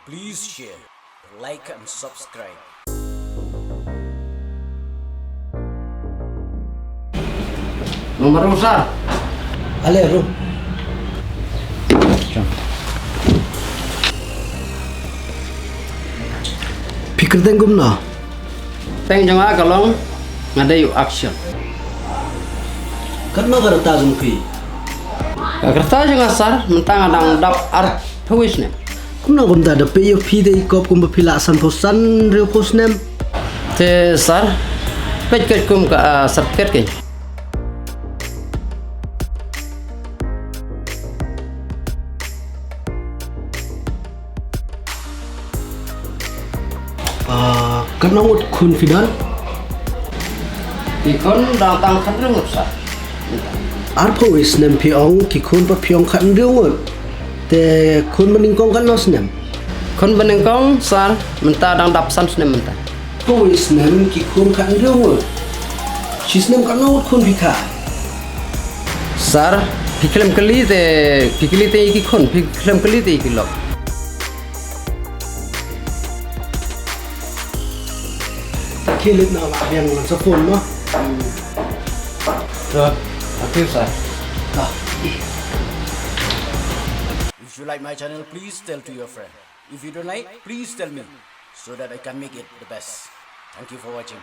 Please share, like and subscribe. Nomor besar. Ale bro. Pikir tengkum na. Teng jangan kalong ngadayu action. Karena kereta jumpi. Kereta jangan sar mentang adang dap art tuis ne. Kumna kumda ada peyo pide ikop kumba pila san posan rio posnem. Te sar peit ket kum ka sertifikat ke. Karena ngut khun final. Ikon datang kan rengut sar. Arpa wis nem piong ki khun pa piong kan rio ngut. Te khun banyngkong kan nos nem. Khun banyngkong sar mentang adang dap san snem mentang. Po wis nem ki khun kan rio ngut. Sis nem kan ngut khun pika. Sar Khlem kali te iki khun Khlem kali te iki lok. Kilit na labiang lang sa phone no. Rồi, aktif sar. If you like my channel, please tell to your friend. If you don't like, please tell me so that I can make it the best. Thank you for watching.